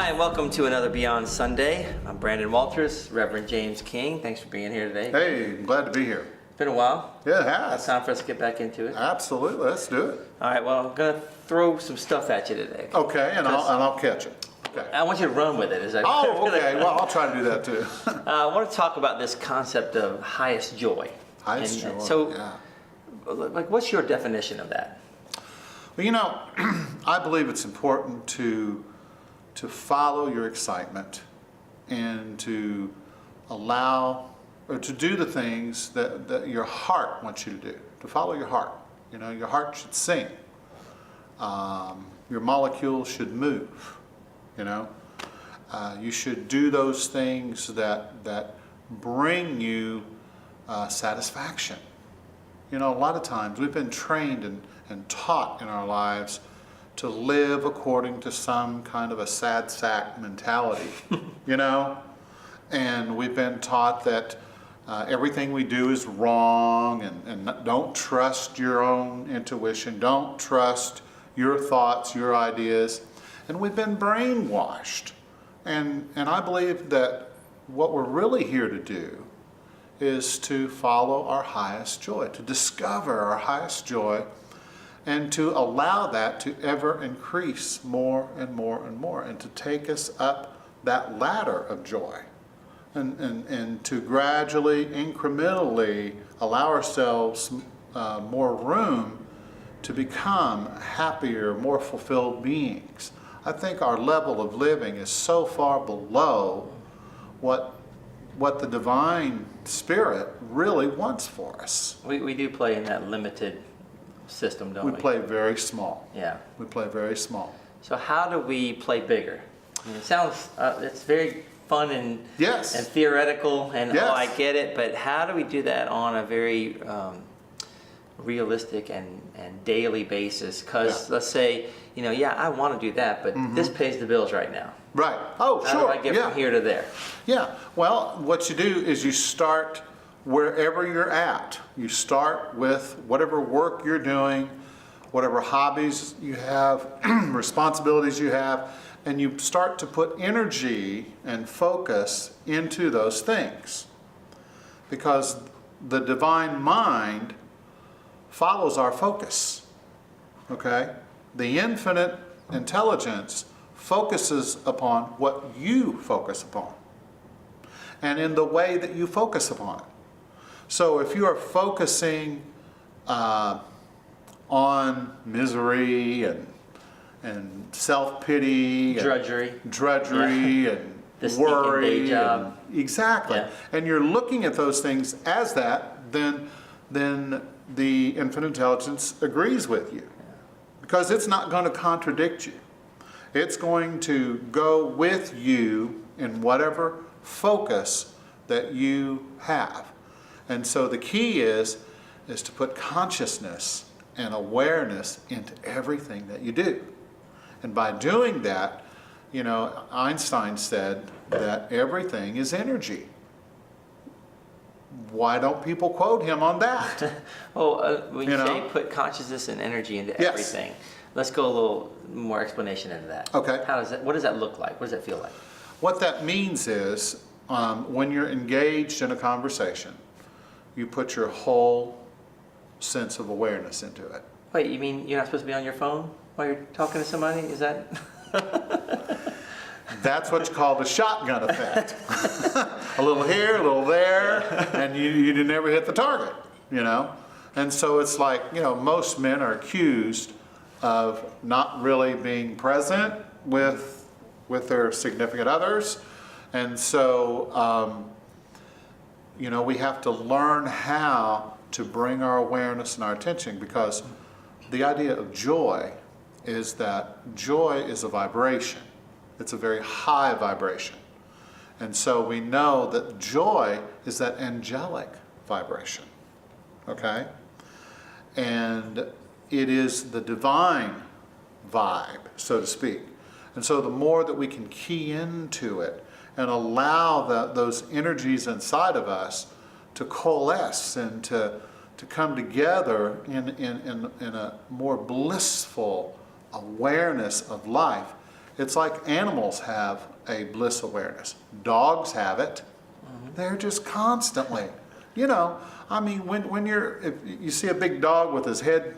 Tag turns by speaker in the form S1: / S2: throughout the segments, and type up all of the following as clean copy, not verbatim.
S1: Hi, and welcome to another Beyond Sunday. I'm Brandon Walters, Reverend James King. Thanks for being here today.
S2: Hey, I'm glad to be here.
S1: It's been a while.
S2: Yeah, it has.
S1: It's time for us to get back into it.
S2: Absolutely, let's do it.
S1: All right, well, I'm going to throw some stuff at you today.
S2: Okay, and I'll catch it. Okay.
S1: I want you to run with it. Is that
S2: Oh, okay. Well, I'll try to do that too.
S1: I want to talk about this concept of highest joy.
S2: Highest joy,
S1: So,
S2: yeah.
S1: like, what's your definition of that?
S2: Well, you know, I believe it's important to follow your excitement and to allow or to do the things that your heart wants you to do. To follow your heart. You know, your heart should sing. Your molecules should move. You know, you should do those things that bring you satisfaction. You know, a lot of times we've been trained and taught in our lives to live according to some kind of a sad sack mentality, you know? And we've been taught that everything we do is wrong and don't trust your own intuition, don't trust your thoughts, your ideas. And we've been brainwashed. And I believe that what we're really here to do is to follow our highest joy, to discover our highest joy, and to allow that to ever increase more and more and more, and to take us up that ladder of joy, and to gradually, incrementally allow ourselves more room to become happier, more fulfilled beings. I think our level of living is so far below what the divine spirit really wants for us.
S1: We do play in that limited system, don't we?
S2: We play very small.
S1: Yeah.
S2: We play very small.
S1: So how do we play bigger? I mean, it sounds, it's very fun and
S2: Yes.
S1: and theoretical, and
S2: Yes.
S1: I get it, but how do we do that on a very realistic and daily basis? Because let's say, you know, yeah, I want to do that, but this pays the bills right now.
S2: Right. Oh,
S1: How
S2: sure.
S1: do I get
S2: yeah.
S1: from here to there?
S2: Yeah. Well, what you do is you start wherever you're at. You start with whatever work you're doing, whatever hobbies you have, responsibilities you have, and you start to put energy and focus into those things. Because the divine mind follows our focus. Okay? The infinite intelligence focuses upon what you focus upon, and in the way that you focus upon it. So if you are focusing on misery and self-pity,
S1: Drudgery.
S2: and
S1: The stinking
S2: worry,
S1: day job.
S2: exactly,
S1: Yeah.
S2: and you're looking at those things as that, then the infinite intelligence agrees with you, because it's not going to contradict you. It's going to go with you in whatever focus that you have. And so the key is to put consciousness and awareness into everything that you do. And by doing that, you know, Einstein said that everything is energy. Why don't people quote him on that?
S1: Well, when you
S2: You
S1: say
S2: know?
S1: put consciousness and energy into
S2: Yes.
S1: everything, let's go a little more explanation into that.
S2: Okay.
S1: How does that? What does that look like? What does that feel like?
S2: What that means is when you're engaged in a conversation, you put your whole sense of awareness into it.
S1: Wait, you mean you're not supposed to be on your phone while you're talking to somebody? Is that?
S2: That's what's called the shotgun effect. A little here, a little there, and you never hit the target, you know? And so it's like, you know, most men are accused of not really being present with their significant others. And so, you know, we have to learn how to bring our awareness and our attention, because the idea of joy is that joy is a vibration. It's a very high vibration. And so we know that joy is that angelic vibration, okay? And it is the divine vibe, so to speak. And so the more that we can key into it and allow those energies inside of us to coalesce and to come together in a more blissful awareness of life, It's like animals have a bliss awareness. Dogs have it. They're just constantly, I mean, if you see a big dog with his head,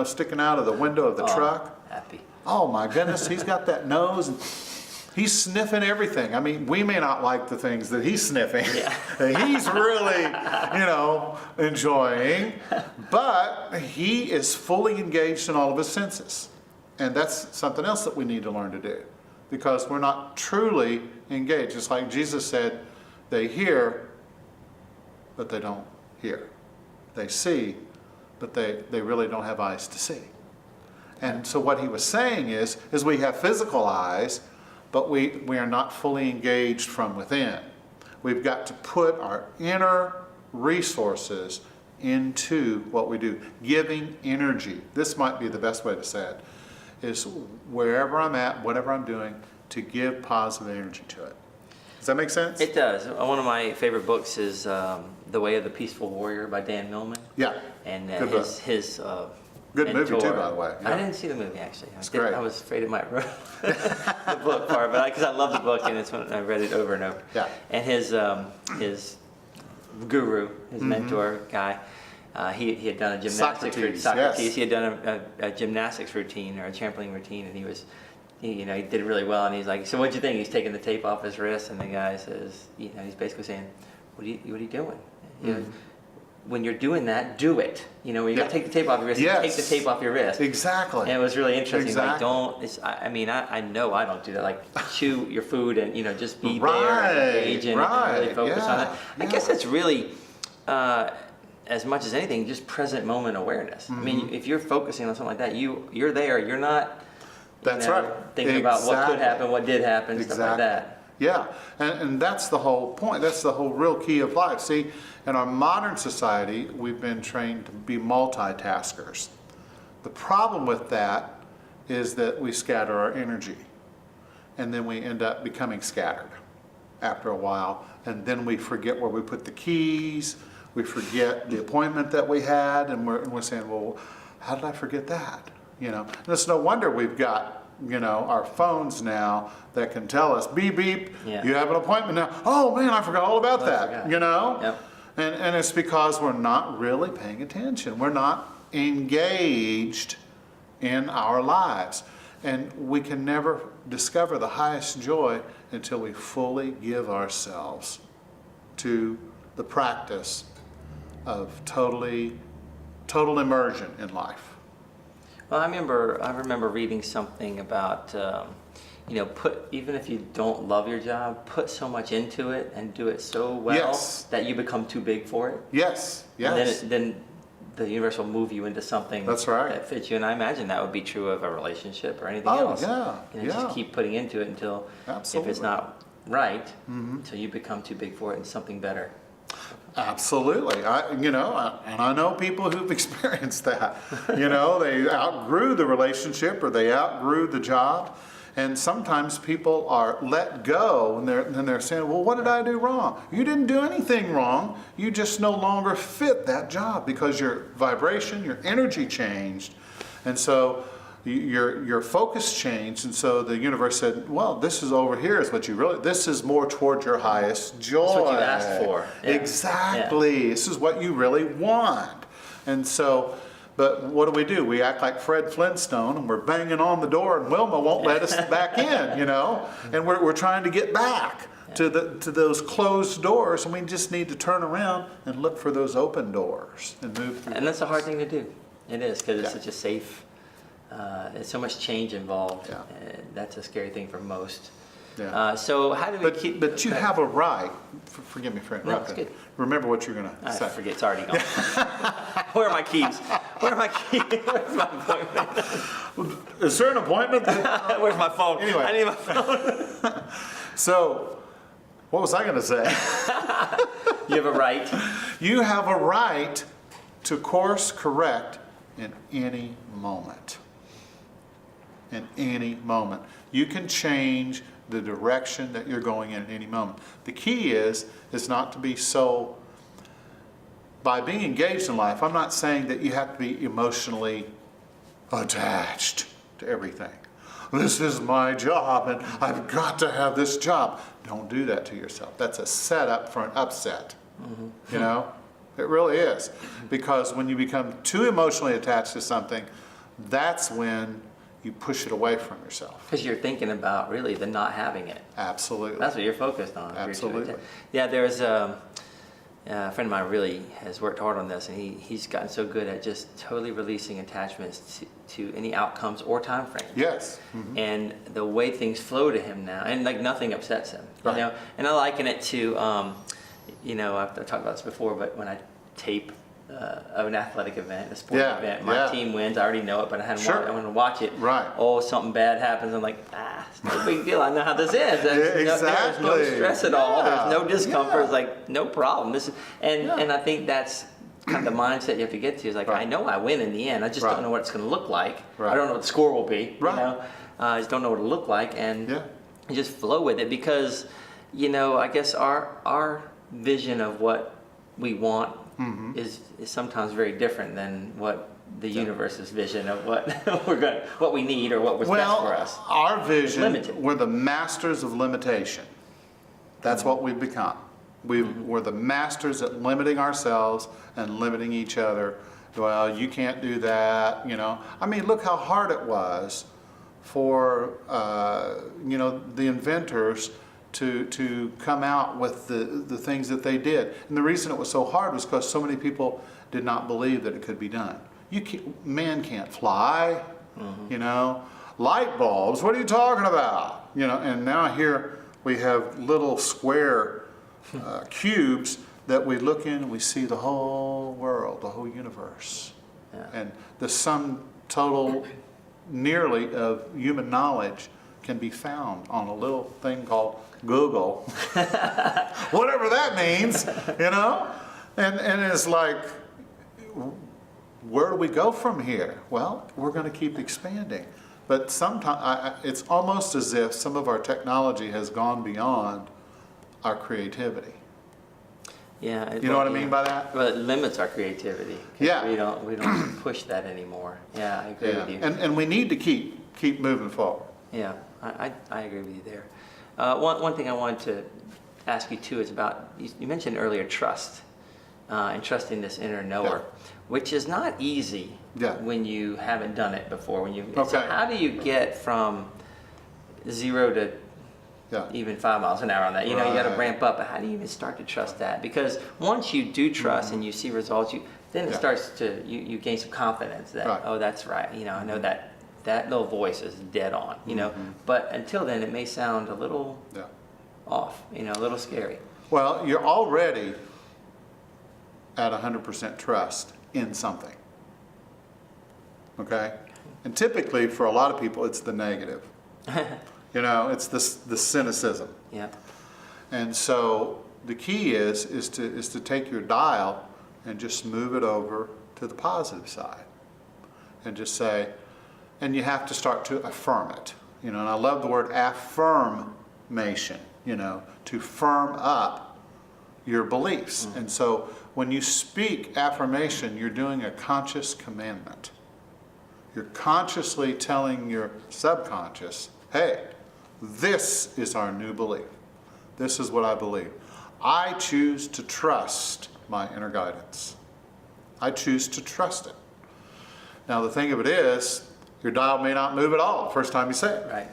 S2: sticking out of the window of the truck.
S1: Happy.
S2: Oh my goodness, he's got that nose and he's sniffing everything. I mean, we may not like the things that he's sniffing.
S1: Yeah.
S2: He's really, enjoying, but he is fully engaged in all of his senses. And that's something else that we need to learn to do, because we're not truly engaged. It's like Jesus said, they hear, but they don't hear. They see, but they really don't have eyes to see. And so what he was saying is we have physical eyes, but we are not fully engaged from within. We've got to put our inner resources into what we do, giving energy. This might be the best way to say it, is wherever I'm at, whatever I'm doing, to give positive energy to it. Does that make sense?
S1: It does. One of my favorite books is The Way of the Peaceful Warrior by Dan Millman.
S2: Yeah.
S1: And
S2: Good book.
S1: his
S2: Good movie
S1: mentor,
S2: too, by the way.
S1: I
S2: Yeah.
S1: didn't see the movie actually.
S2: It's great.
S1: I was afraid it might ruin the book part, but because I love the book and it's when I read it over and over.
S2: Yeah.
S1: And his guru, his mentor guy, he had done a gymnastics routine. Socrates.
S2: Yes.
S1: He had done a gymnastics routine or a trampoline routine, and he did it really well. And he's like, "So what'd you think?" He's taking the tape off his wrist, and the guy says, he's basically saying, "What are you doing? When you're doing that, do it. You got to take the tape off your wrist.
S2: Yes.
S1: Take the tape off your wrist."
S2: Exactly.
S1: And it was really interesting.
S2: Exactly.
S1: I know I don't do that. Like chew your food and just be
S2: Right,
S1: there and engage in it and really focus on it.
S2: yeah.
S1: I guess that's really, as much as anything, just present moment awareness. I mean, if you're focusing on something like that, you're there. You're not.
S2: That's right.
S1: Thinking about what could happen, what did happen,
S2: Exactly.
S1: stuff like that.
S2: Yeah, and that's the whole point. That's the whole real key of life. See, in our modern society, we've been trained to be multitaskers. The problem with that is that we scatter our energy, and then we end up becoming scattered after a while, and then we forget where we put the keys, we forget the appointment that we had, and we're saying, well, how did I forget that? And it's no wonder we've got our phones now that can tell us, beep, beep,
S1: Yeah.
S2: you have an appointment now. Oh man, I forgot all about that,
S1: forgot. Yep.
S2: And it's because we're not really paying attention. We're not engaged in our lives. And we can never discover the highest joy until we fully give ourselves to the practice of total immersion in life.
S1: Well, I remember reading something about, even if you don't love your job, put so much into it and do it so well
S2: Yes.
S1: that you become too big for it.
S2: Yes, yes.
S1: And then the universe will move you into something
S2: That's right.
S1: that fits you. And I imagine that would be true of a relationship or anything
S2: Oh,
S1: else.
S2: yeah,
S1: Just keep putting into it until,
S2: Absolutely.
S1: if it's not right, until you become too big for it and something better.
S2: Absolutely. And I know people who've experienced that. They outgrew the relationship or they outgrew the job. And sometimes people are let go and they're saying, well, what did I do wrong? You didn't do anything wrong. You just no longer fit that job because your vibration, your energy changed. And so your focus changed, and so the universe said, well, this is over here is what this is more toward your highest joy.
S1: That's what you asked for. Yeah.
S2: Exactly. Yeah. This is what you really want. And so, but what do? We act like Fred Flintstone, and we're banging on the door, and Wilma won't let us back in, and we're trying to get back to those closed doors, and we just need to turn around and look for those open doors and move through.
S1: And that's a hard thing to do. It is, because it's
S2: Yeah.
S1: such a safe, there's so much change involved.
S2: Yeah.
S1: That's a scary thing for most.
S2: Yeah.
S1: So how do we keep...
S2: But you have a right, forgive me for
S1: No,
S2: interrupting.
S1: it's good.
S2: Remember what you're going to
S1: I
S2: say.
S1: forget, it's already gone. Where are my keys? Where's my appointment?
S2: Is there an appointment?
S1: Where's my phone?
S2: Anyway.
S1: I need my phone.
S2: So, what was I going to say?
S1: You have a right.
S2: You have a right to course correct in any moment. In any moment. You can change the direction that you're going in at any moment. The key is not to be so, by being engaged in life, I'm not saying that you have to be emotionally attached to everything. this is my job and I've got to have this job. Don't do that to yourself. That's a setup for an upset. You know, it really is. Because when you become too emotionally attached to something, that's when you push it away from yourself.
S1: Because you're thinking about really the not having it.
S2: Absolutely.
S1: That's what you're focused on.
S2: Absolutely.
S1: Yeah, there's a friend of mine really has worked hard on this, and he's gotten so good at just totally releasing attachments to any outcomes or time frame.
S2: Yes.
S1: And the way things flow to him now, and like nothing upsets him.
S2: Right.
S1: You know, and I liken it to, you know, I've talked about this before, but when I tape an athletic event, a sporting event, my team wins, I already know it, but I hadn't watched, I want to watch it.
S2: Right.
S1: Oh, something bad happens, I'm like, it's no big deal, I know how this ends.
S2: Exactly.
S1: There's no stress at all, there's no discomfort,
S2: Yeah.
S1: it's like, no problem. This is, and I think that's kind of the mindset you have to get to, is like, I know I win in the end, I just don't know what it's going to look like. I don't know what the score will be, you know? I just don't know what it'll look like, and you just flow with it, because, you know, I guess our vision of what we want is sometimes very different than what the universe's vision of what what we need or what was best for us.
S2: Our vision,
S1: limited.
S2: We're the masters of limitation. That's what we've become. We're the masters at limiting ourselves and limiting each other. Well, you can't do that, you know. I mean, look how hard it was for, you know, the inventors to come out with the things that they did. And the reason it was so hard was because so many people did not believe that it could be done. Man can't fly, you know. Light bulbs, what are you talking about? You know, and now here we have little square cubes that we look in and we see the whole world, the whole universe. And the sum total nearly of human knowledge can be found on a little thing called Google, whatever that means, you know? And it's like, where do we go from here? Well, we're going to keep expanding. But sometimes it's almost as if some of our technology has gone beyond our creativity.
S1: Yeah,
S2: you know what I mean by that?
S1: Well, it limits our creativity.
S2: Yeah.
S1: We don't push that anymore. Yeah, I agree with you.
S2: And we need to keep moving forward.
S1: Yeah, I agree with you there. One thing I wanted to ask you too is about, you mentioned earlier trust, and trusting this inner knower, which is not easy when you haven't done it before. So how do you get from 0 to even 5 miles an hour on that? You know, you got to ramp up, but how do you even start to trust that? Because once you do trust and you see results, then it starts to, you gain some confidence that, oh, that's right. You know, I know that little voice is dead on, you know. But until then, it may sound a little off, you know, a little scary.
S2: Well, you're already at 100% trust in something, okay? And typically, for a lot of people, it's the negative. You know, it's the cynicism.
S1: Yeah.
S2: And so the key is to take your dial and just move it over to the positive side, and just say, and you have to start to affirm it. You know, and I love the word affirmation. You know, to firm up your beliefs. And so when you speak affirmation, you're doing a conscious commandment. You're consciously telling your subconscious, hey, this is our new belief. This is what I believe. I choose to trust my inner guidance. I choose to trust it. Now the thing of it is, your dial may not move at all the first time you say it.
S1: Right.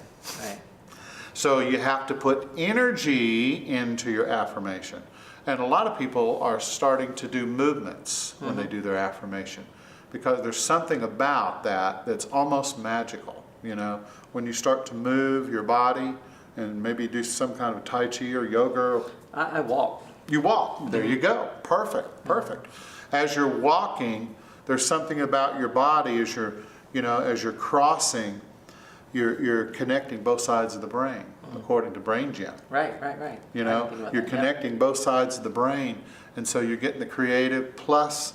S2: So you have to put energy into your affirmation. And a lot of people are starting to do movements when they do their affirmation, because there's something about that that's almost magical. You know, when you start to move your body and maybe do some kind of Tai Chi or yoga.
S1: I walk.
S2: You walk. There you go. Perfect. As you're walking, there's something about your body as you're crossing. You're connecting both sides of the brain, according to Brain Gym.
S1: Right.
S2: You know, you're connecting both sides of the brain, and so you're getting the creative plus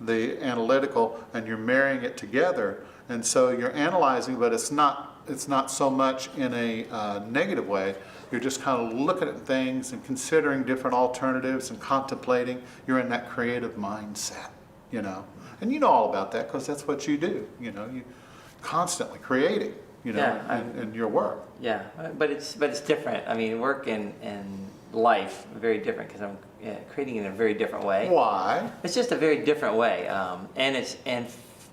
S2: the analytical, and you're marrying it together. And so you're analyzing, but it's not so much in a negative way. You're just kind of looking at things and considering different alternatives and contemplating. You're in that creative mindset, you know. And you know all about that because that's what you do. You know, you constantly creating. you know,
S1: Yeah,
S2: in your work.
S1: Yeah, but it's different. I mean, work and life are very different because I'm creating in a very different way.
S2: Why?
S1: It's just a very different way, and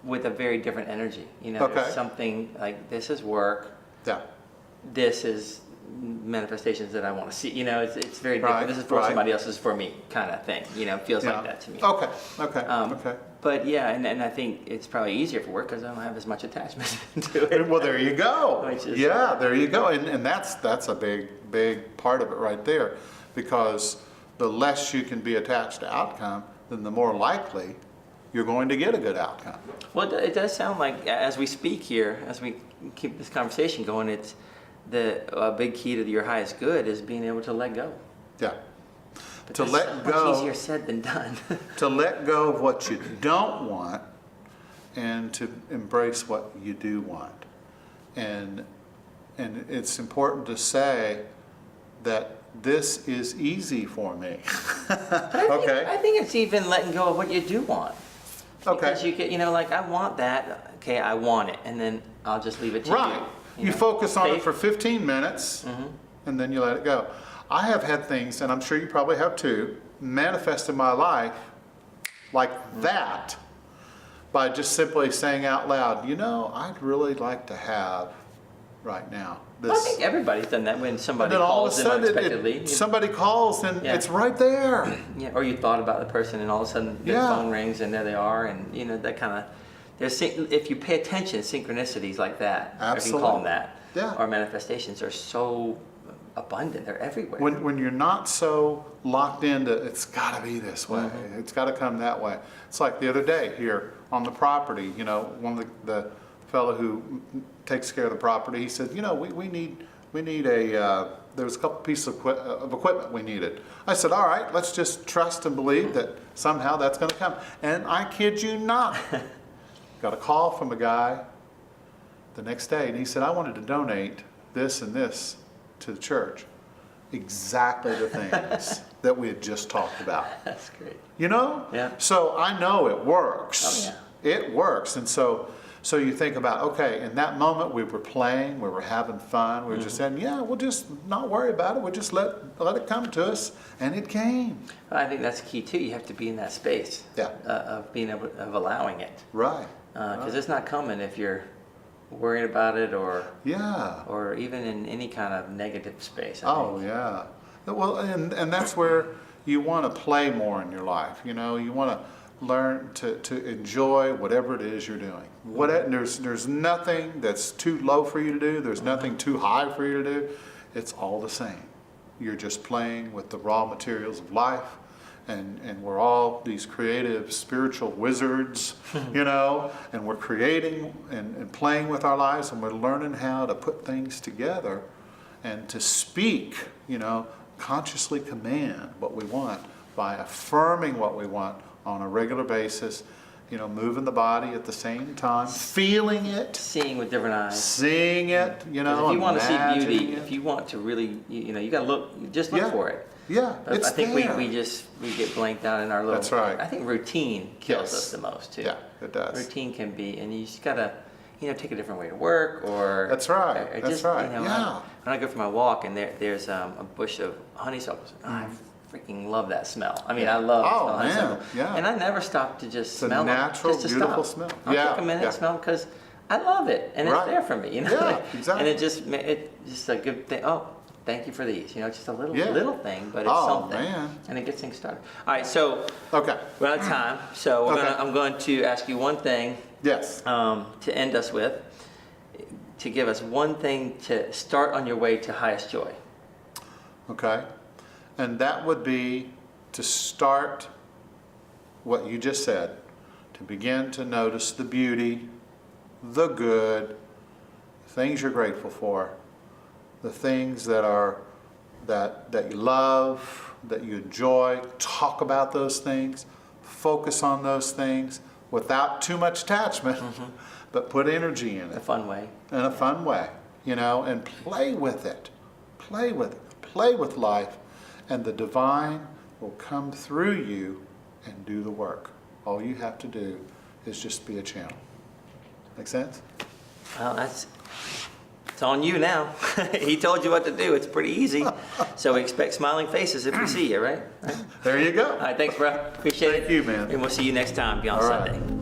S1: with a very different energy. You know,
S2: Okay.
S1: there's something like this is work.
S2: Yeah.
S1: This is manifestations that I want to see. You know, it's very different.
S2: Right,
S1: This is for
S2: right.
S1: somebody else. This is for me, kind of thing. You know, it feels
S2: Yeah.
S1: like that to me.
S2: Okay. Okay. Okay.
S1: But yeah, and I think it's probably easier for work because I don't have as much attachment to it.
S2: Well, there you go.
S1: Which is,
S2: Yeah, there you go. And that's a big part of it right there, because the less you can be attached to outcome, then the more likely you're going to get a good outcome.
S1: Well, it does sound like as we speak here, as we keep this conversation going, it's a big key to your highest good is being able to let go.
S2: Yeah.
S1: But
S2: To
S1: that's
S2: let
S1: so
S2: go.
S1: much easier said than done.
S2: To let go of what you don't want and to embrace what you do want. And it's important to say that this is easy for me. Okay.
S1: I think it's even letting go of what you do want.
S2: Okay.
S1: Because you get, you know, like I want that. Okay, I want it, and then I'll just leave it to
S2: Right.
S1: you.
S2: You
S1: know?
S2: focus on it
S1: Faith-
S2: for 15 minutes and then you let it go. I have had things, and I'm sure you probably have too, manifest in my life like that by just simply saying out loud, you know, I'd really like to have right now
S1: Well, I
S2: this.
S1: think everybody's done that when
S2: And
S1: somebody
S2: then all of a
S1: calls them
S2: sudden,
S1: unexpectedly.
S2: somebody calls and
S1: Yeah.
S2: it's right there.
S1: Yeah, or you thought about the person and all of a sudden your
S2: Yeah.
S1: phone rings and there they are, and you know that kind of. If you pay attention, synchronicities like that, or if you can call them that,
S2: Yeah.
S1: or manifestations are so abundant. They're everywhere.
S2: When you're not so locked into, it's got to be this way,
S1: Mm-hmm.
S2: it's got to come that way. It's like the other day here on the property, you know, one of the fellow who takes care of the property, he said, you know, we need a, there was a couple pieces of equipment we needed. I said, all right, let's just trust and believe that somehow that's going to come. And I kid you not, got a call from a guy the next day, and he said, I wanted to donate this and this to the church. Exactly the things that we had just talked about.
S1: That's great.
S2: You know?
S1: Yeah.
S2: So I know it works.
S1: Oh,
S2: It works. And so you think about, okay, in that moment we were playing, we were having fun, we were just saying, yeah, we'll just not worry about it. We'll just let it come to us. And it came.
S1: I think that's key too. You have to be in that space
S2: Yeah.
S1: of being able of allowing it,
S2: Right.
S1: because it's not coming if you're worrying about it
S2: Yeah.
S1: or even in any kind of negative space. I
S2: Oh,
S1: think.
S2: yeah. Well, and that's where you want to play more in your life. You know, you want to learn to enjoy whatever it is you're doing. There's nothing that's too low for you to do. There's nothing too high for you to do. It's all the same. You're just playing with the raw materials of life. And we're all these creative spiritual wizards, you know, and we're creating and playing with our lives, and we're learning how to put things together and to speak, you know, consciously command what we want by affirming what we want on a regular basis, you know, moving the body at the same time, feeling it,
S1: Seeing with different eyes.
S2: seeing it, you
S1: 'Cause
S2: know,
S1: if you want to see
S2: imagining
S1: beauty,
S2: it.
S1: if you want to really, you know, you got to look. Just look
S2: Yeah.
S1: for it.
S2: Yeah,
S1: But
S2: it's
S1: I think
S2: there.
S1: we get blanked out in our little.
S2: That's right.
S1: I think routine kills
S2: Yes.
S1: us the most too.
S2: Yeah, it does.
S1: Routine can be, and you just gotta, you know, take a different way to work or.
S2: That's right.
S1: or
S2: That's
S1: just,
S2: right.
S1: You know,
S2: Yeah.
S1: when I go for my walk and there's a bush of honeysuckles, I freaking love that smell. I mean, I love the
S2: Oh,
S1: smell of
S2: man,
S1: honeysuckle.
S2: yeah.
S1: And I never stop to just
S2: It's a
S1: smell
S2: natural,
S1: them. Just to
S2: beautiful
S1: stop.
S2: smell.
S1: I'll
S2: Yeah,
S1: take a minute
S2: yeah.
S1: and smell because I love it and it's
S2: Right.
S1: there for me. You know.
S2: Yeah,
S1: Like,
S2: exactly.
S1: And it's just a good thing. Oh. Thank you for these. You know, it's just a little
S2: Yeah.
S1: little thing, but it's
S2: Oh,
S1: something,
S2: man.
S1: and it gets things started. All right, so
S2: Okay.
S1: we're out of time. So
S2: Okay.
S1: I'm going to ask you one thing
S2: Yes.
S1: to end us with, to give us one thing to start on your way to highest joy.
S2: Okay. And that would be to start what you just said, to begin to notice the beauty, the good, things you're grateful for, the things that you love, that you enjoy. Talk about those things, focus on those things without too much attachment, but put energy in
S1: A
S2: it
S1: fun way.
S2: in a fun way, you know, and play with it. Play with it. Play with life, and the divine will come through you and do the work. All you have to do is just be a channel. Make sense?
S1: Well, It's on you now. He told you what to do. It's pretty easy. So we expect smiling faces if we see you, right?
S2: There you go.
S1: All right, thanks, bro. Appreciate it.
S2: Thank you, man.
S1: And we'll see you next time, Beyond
S2: All right.
S1: Sunday.